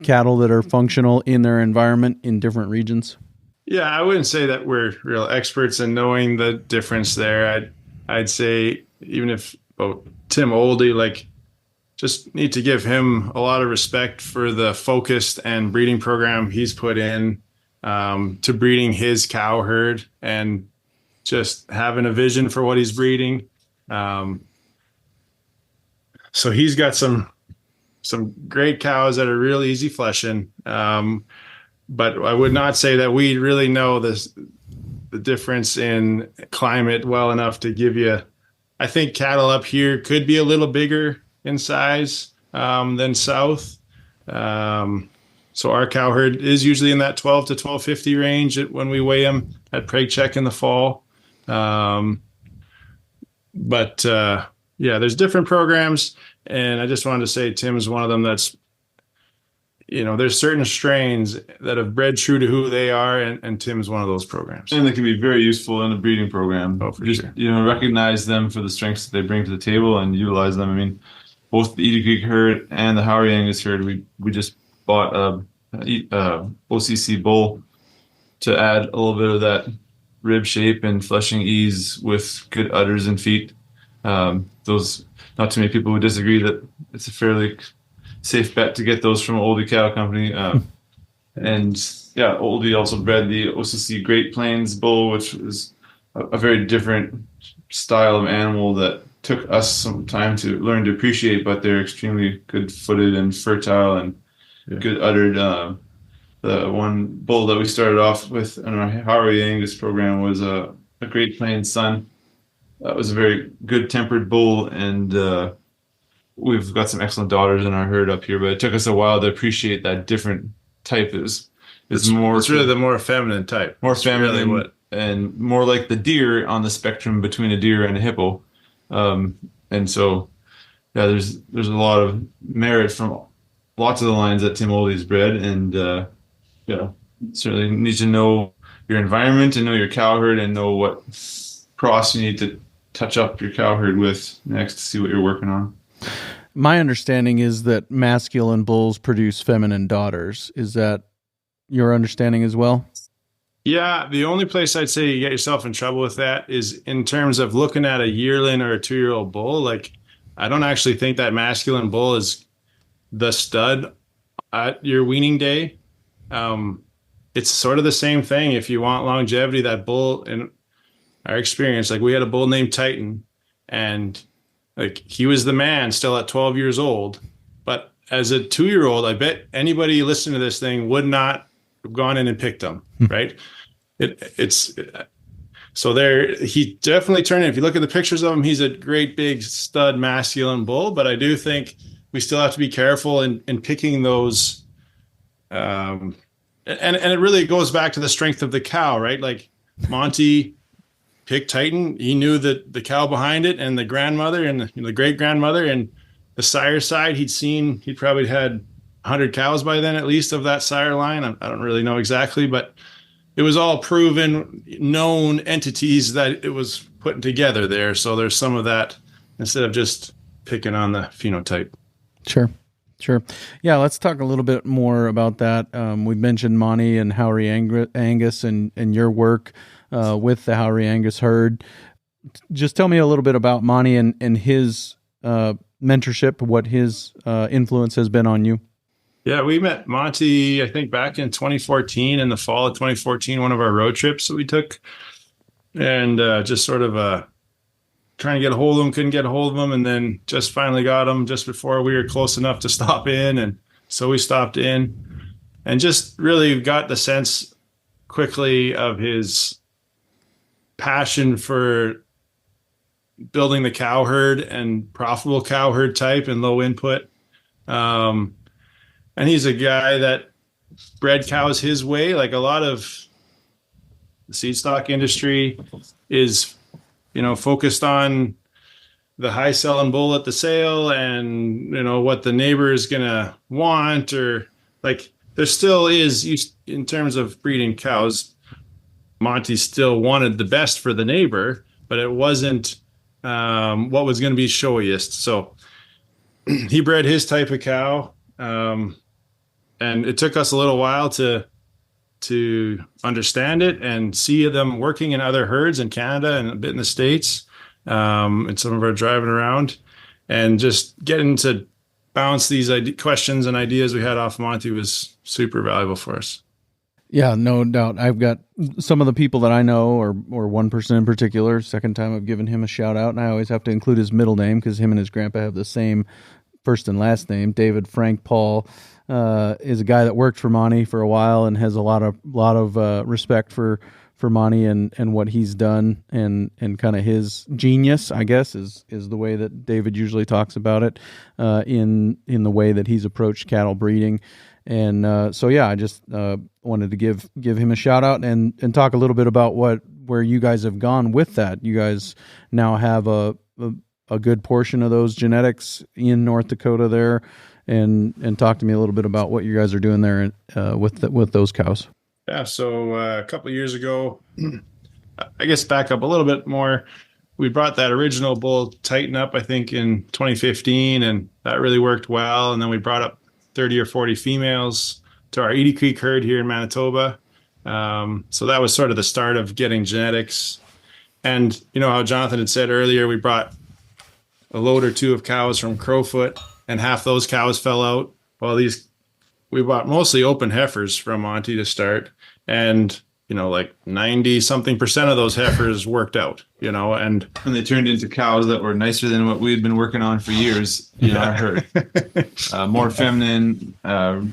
cattle that are functional in their environment in different regions? Yeah, I wouldn't say that we're real experts in knowing the difference there. I'd say even if Tim Oldie, just need to give him a lot of respect for the focused and breeding program he's put in to breeding his cow herd and just having a vision for what he's breeding. So he's got some great cows that are real easy fleshing. But I would not say that we really know the difference in climate well enough to give you. I think cattle up here could be a little bigger in size than south. So our cow herd is usually in that 12 to 1250 range when we weigh them at preg check in the fall. But there's different programs, and I just wanted to say Tim is one of them that's, there's certain strains that have bred true to who they are, and Tim's one of those programs. And they can be very useful in the breeding program. Oh, for sure. Recognize them for the strengths that they bring to the table and utilize them. I mean, both the Edie Creek herd and the Howrey Angus herd, we just bought a OCC bull to add a little bit of that rib shape and fleshing ease with good udders and feet. Those, not too many people would disagree that it's a fairly safe bet to get those from Oldie Cattle Company. And Oldie also bred the OCC Great Plains bull, which is a very different style of animal that took us some time to learn to appreciate, but they're extremely good footed and fertile and good uddered. The one bull that we started off with in our Howrey Angus program was a Great Plains son. That was a very good tempered bull, and we've got some excellent daughters in our herd up here, but it took us a while to appreciate that different type. It's really the more feminine type. More feminine, really and more like the deer on the spectrum between a deer and a hippo. And so, there's a lot of merit from lots of the lines that Tim Oldie's bred, and certainly need to know your environment and know your cow herd and know what cross you need to touch up your cow herd with next to see what you're working on. My understanding is that masculine bulls produce feminine daughters. Is that your understanding as well? Yeah, the only place I'd say you get yourself in trouble with that is in terms of looking at a yearling or a 2-year-old bull. I don't actually think that masculine bull is the stud at your weaning day. It's sort of the same thing. If you want longevity, that bull, in our experience, we had a bull named Titan, and he was the man still at 12 years old. But as a 2-year-old, I bet anybody listening to this thing would not have gone in and picked him, right? So there, he definitely turned in. If you look at the pictures of him, he's a great big stud masculine bull. But I do think we still have to be careful in picking those. And it really goes back to the strength of the cow, right? Monty picked Titan. He knew that the cow behind it and the grandmother and the great grandmother and the sire side, he'd probably had 100 cows by then, at least, of that sire line. I don't really know exactly, but it was all proven, known entities that it was putting together there. So there's some of that instead of just picking on the phenotype. Sure. Yeah, let's talk a little bit more about that. We mentioned Monty and Howrey Angus and your work with the Howrey Angus herd. Just tell me a little bit about Monty and his mentorship, what his influence has been on you. Yeah, we met Monty, I think, back in 2014, in the fall of 2014, one of our road trips that we took. And just sort of trying to get a hold of him, couldn't get a hold of him, and then just finally got him just before we were close enough to stop in. And so we stopped in and just really got the sense quickly of his passion for building the cow herd and profitable cow herd type and low input. And he's a guy that bred cows his way. Like a lot of the seedstock industry is, focused on the high selling bull at the sale and, what the neighbor is going to want, or like there still is, in terms of breeding cows, Monty still wanted the best for the neighbor, but it wasn't what was going to be showiest. So he bred his type of cow. And it took us a little while to understand it and see them working in other herds in Canada and a bit in the States, and some of our driving around, and just getting to bounce these questions and ideas we had off Monty was super valuable for us. Yeah, no doubt. I've got some of the people that I know, or one person in particular, second time I've given him a shout out, and I always have to include his middle name because him and his grandpa have the same first and last name. David Frank Paul is a guy that worked for Monty for a while and has a lot of respect for Monty and what he's done, and kind of his genius, I guess, is the way that David usually talks about it, in the way that he's approached cattle breeding. And so yeah, I just wanted to give him a shout out and talk a little bit about where you guys have gone with that. You guys now have a good portion of those genetics in North Dakota there, and talk to me a little bit about what you guys are doing there with those cows. Yeah, so a couple of years ago, I guess back up a little bit more, we brought that original bull Tighten up, I think, in 2015, and that really worked well. And then we brought up 30 or 40 females to our Edie Creek herd here in Manitoba. So that was sort of the start of getting genetics. And you know how Jonathan had said earlier, we brought a load or two of cows from Crowfoot, and half those cows fell out. Well, we bought mostly open heifers from Monty to start, and like 90-something% of those heifers worked out, and they turned into cows that were nicer than what we had been working on for years in our herd. More feminine,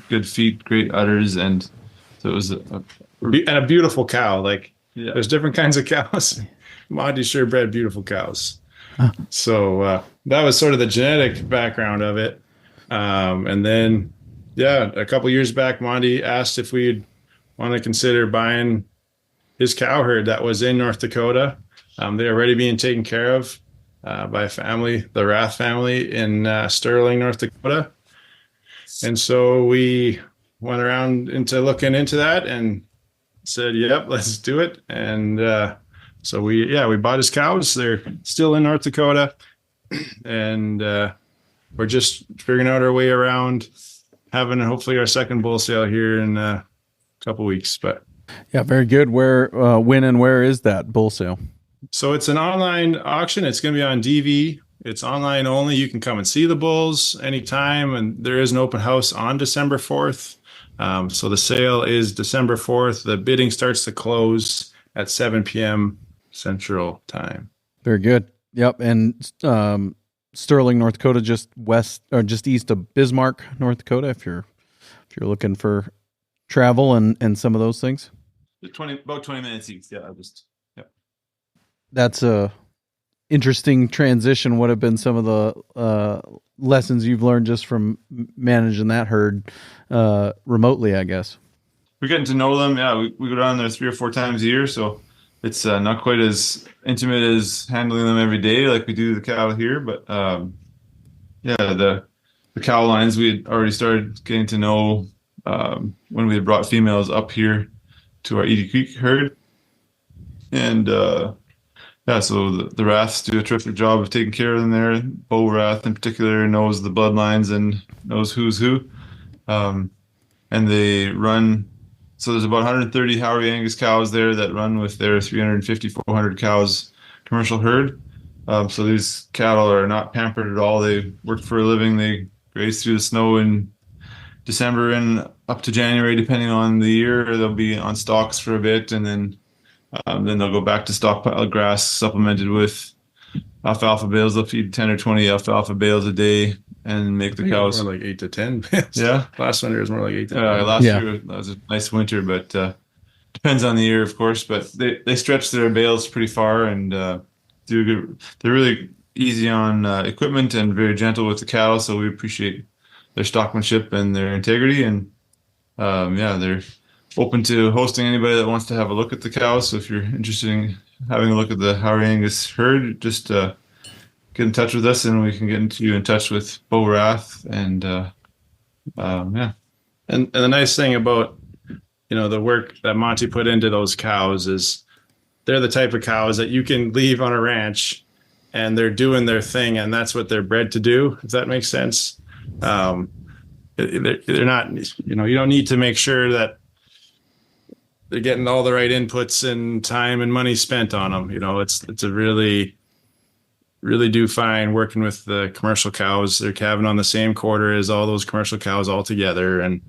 good feet, great udders, and so it was a beautiful cow. There's different kinds of cows. Monty sure bred beautiful cows. Huh. So that was sort of the genetic background of it. And then, a couple years back, Monty asked if we'd want to consider buying his cow herd that was in North Dakota. They're already being taken care of by a family, the Rath family in Sterling, North Dakota. And so we went around into looking into that and said, yep, let's do it. And so we bought his cows. They're still in North Dakota, and we're just figuring out our way around having hopefully our second bull sale here in a couple weeks. But yeah, very good. Where, when, and where is that bull sale? So it's an online auction. It's going to be on DV. It's online only. You can come and see the bulls anytime, and there is an open house on December 4th. So the sale is December 4th. The bidding starts to close at 7 p.m. Central Time. Very good. Yep. And Sterling, North Dakota, just west or just east of Bismarck, North Dakota, if you're looking for travel and some of those things. About 20 minutes east. Yeah, That's a interesting transition. What have been some of the lessons you've learned just from managing that herd remotely, I guess? We're getting to know them. Yeah, we go down there 3 or 4 times a year, so it's not quite as intimate as handling them every day like we do the cattle here. But the the cow lines, we had already started getting to know when we had brought females up here to our Edie Creek herd. And yeah, so the Raths do a terrific job of taking care of them there. Beau Rath in particular knows the bloodlines and knows who's who. And they run, so there's about 130 Howrey Angus cows there that run with their 350, 400 cows commercial herd. So these cattle are not pampered at all. They work for a living. They graze through the snow in December and up to January, depending on the year. They'll be on stalks for a bit, and then they'll go back to stockpile grass supplemented with alfalfa bales. They'll feed 10 or 20 alfalfa bales a day and make the cows more like 8 to 10 bales. Yeah, last winter was more like 8 to 10. Last year that was a nice winter, but depends on the year, of course. But they stretch their bales pretty far and do good. They're really easy on equipment and very gentle with the cattle, so we appreciate their stockmanship and their integrity. And yeah, they're open to hosting anybody that wants to have a look at the cows. So if you're interested in having a look at the Howrey Angus herd, just get in touch with us and we can get you in touch with Beau Rath. And yeah. And the nice thing about, the work that Monty put into those cows is they're the type of cows that you can leave on a ranch and they're doing their thing, and that's what they're bred to do, if that makes sense. They're not, you don't need to make sure that they're getting all the right inputs and time and money spent on them. It's a really do fine working with the commercial cows. They're calving on the same quarter as all those commercial cows all together. And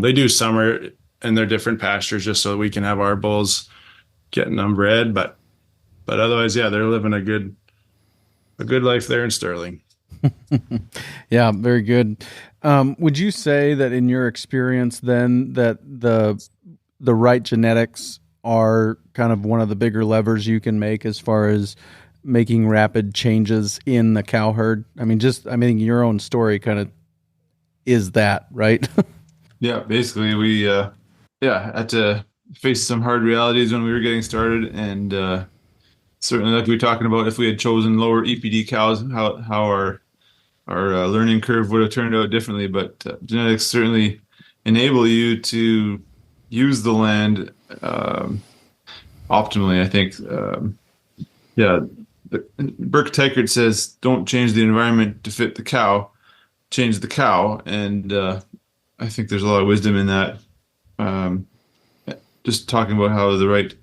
they do summer in their different pastures just so that we can have our bulls getting them bred. But otherwise, yeah, they're living a good life there in Sterling. Yeah, very good. Would you say that in your experience then that the right genetics are kind of one of the bigger levers you can make as far as making rapid changes in the cow herd? I mean, your own story kind of is that, right? Yeah, basically we had to face some hard realities when we were getting started, and certainly like we were talking about, if we had chosen lower EPD cows, how our learning curve would have turned out differently. But genetics certainly enable you to use the land optimally, I think. Burke Teichert says, don't change the environment to fit the cow, change the cow. And I think there's a lot of wisdom in that. Just talking about how the right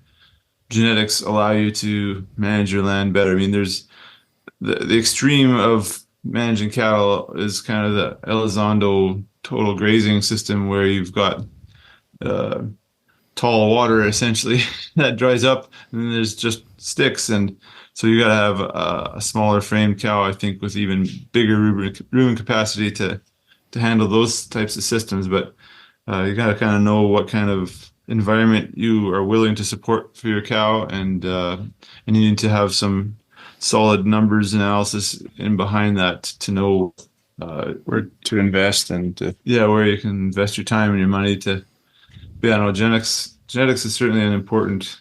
genetics allow you to manage your land better. I mean, there's the extreme of managing cattle is kind of the Elizondo total grazing system, where you've got tall water essentially that dries up, and then there's just sticks. And so you got to have a smaller framed cow, I think, with even bigger rumen capacity to handle those types of systems. But you got to kind of know what kind of environment you are willing to support for your cow, and you need to have some solid numbers analysis in behind that to know where to invest and where you can invest your time and your money to. Yeah, no, genetics is certainly an important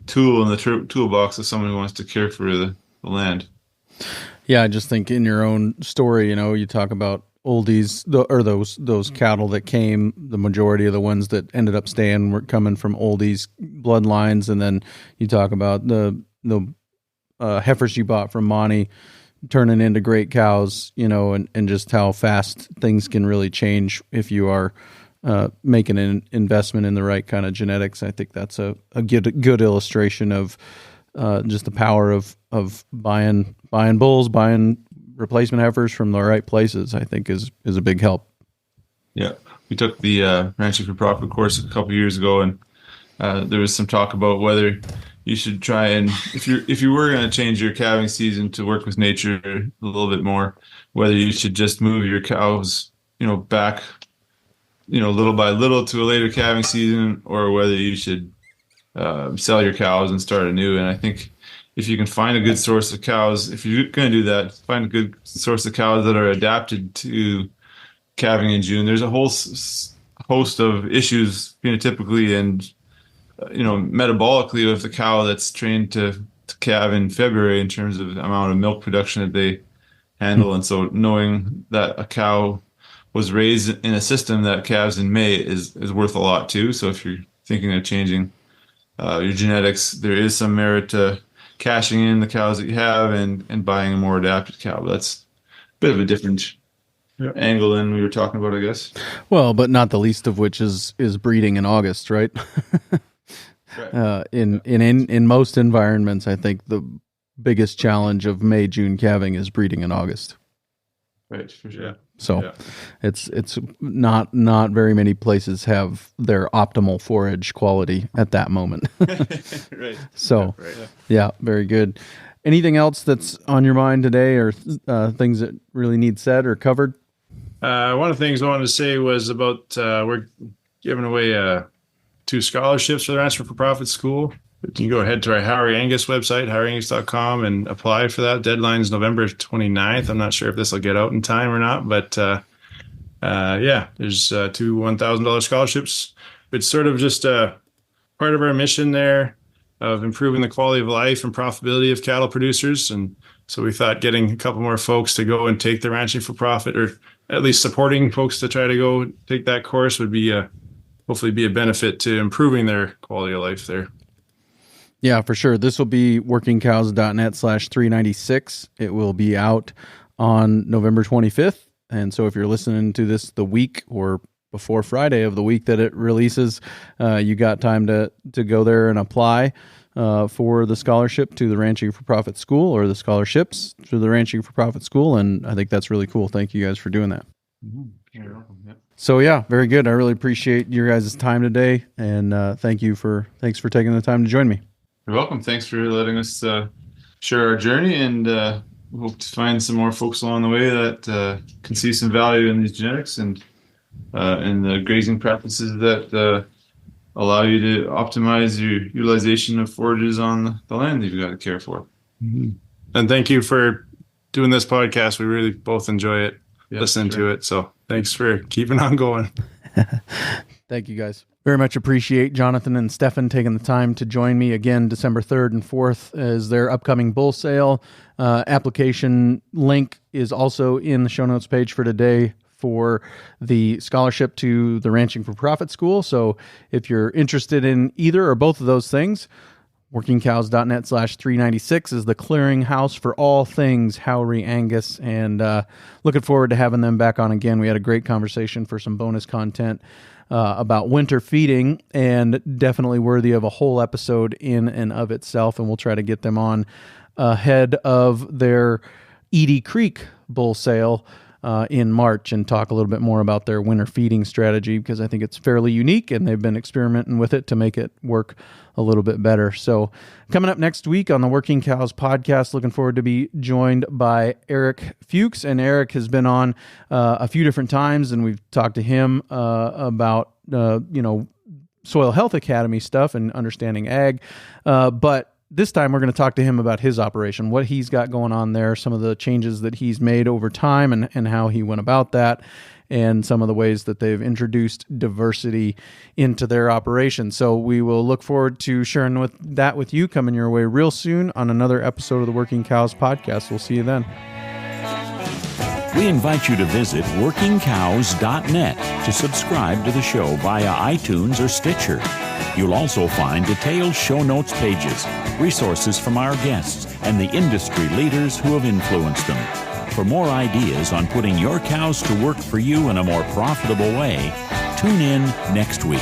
tool in the toolbox of someone who wants to care for the land. Yeah, I just think in your own story, you talk about Oldies, or those cattle that came, the majority of the ones that ended up staying were coming from Oldies bloodlines, and then you talk about the heifers you bought from Monty turning into great cows, and just how fast things can really change if you are making an investment in the right kind of genetics. I think that's a good illustration of just the power of buying bulls, buying replacement heifers from the right places. I think is a big help. Yeah, we took the Ranching for Profit course a couple of years ago, and there was some talk about whether you should try and, if you were going to change your calving season to work with nature a little bit more, whether you should just move your cows, back, little by little to a later calving season, or whether you should sell your cows and start anew. And I think if you can find a good source of cows, if you're going to do that, find a good source of cows that are adapted to calving in June. There's a whole host of issues phenotypically and metabolically with the cow that's trained to calve in February in terms of the amount of milk production that they handle. And so knowing that a cow was raised in a system that calves in May is worth a lot too. So if you're thinking of changing your genetics, there is some merit to cashing in the cows that you have and buying a more adapted cow. But that's a bit of a different angle than we were talking about, I guess. Well, but not the least of which is breeding in August, right? Right. In most environments, I think the biggest challenge of May, June calving is breeding in August. Right, for sure. Yeah. So it's not very many places have their optimal forage quality at that moment. Right. So Right. yeah, very good. Anything else that's on your mind today, or things that really need said or covered? One of the things I wanted to say was about we're giving away 2 scholarships for the Rancher for Profit School. You can go ahead to our Howrey Angus website, howryangus.com, and apply for that. Deadline's November 29th. I'm not sure if this will get out in time or not, but there's 2 $1,000 scholarships. It's sort of just part of our mission there of improving the quality of life and profitability of cattle producers. And so we thought getting a couple more folks to go and take the Ranching for Profit, or at least supporting folks to try to go take that course, would be hopefully be a benefit to improving their quality of life there. Yeah, for sure. This will be workingcows.net/396. It will be out on November 25th. And so if you're listening to this the week or before Friday of the week that it releases, you got time to go there and apply for the scholarship to the Ranching for Profit School, or the scholarships to the Ranching for Profit School. And I think that's really cool. Thank you guys for doing that. Mm-hmm. You're welcome. Yep. So yeah, very good. I really appreciate your guys' time today. And thanks for taking the time to join me. You're welcome. Thanks for letting us share our journey, and hope to find some more folks along the way that can see some value in these genetics and the grazing practices that allow you to optimize your utilization of forages on the land that you've got to care for. Mm-hmm. And thank you for doing this podcast. We really both enjoy it, listening to it. So thanks for keeping on going. Thank you, guys. Very much appreciate Jonathan and Stefan taking the time to join me again. December 3rd and 4th is their upcoming bull sale. Application link is also in the show notes page for today for the scholarship to the Ranching for Profit School. So if you're interested in either or both of those things, workingcows.net/396 is the clearinghouse for all things Howrey Angus, and looking forward to having them back on again. We had a great conversation for some bonus content about winter feeding, and definitely worthy of a whole episode in and of itself. And we'll try to get them on ahead of their Edie Creek bull sale in March, and talk a little bit more about their winter feeding strategy, because I think it's fairly unique and they've been experimenting with it to make it work a little bit better. So coming up next week on the Working Cows podcast, looking forward to be joined by Eric Fuchs. And Eric has been on a few different times, and we've talked to him about, Soil Health Academy stuff and understanding ag. But this time we're going to talk to him about his operation, what he's got going on there, some of the changes that he's made over time, and how he went about that, and some of the ways that they've introduced diversity into their operation. So we will look forward to sharing that with you, coming your way real soon on another episode of the Working Cows podcast. We'll see you then. We invite you to visit workingcows.net to subscribe to the show via iTunes or Stitcher. You'll also find detailed show notes pages, resources from our guests, and the industry leaders who have influenced them. For more ideas on putting your cows to work for you in a more profitable way, tune in next week.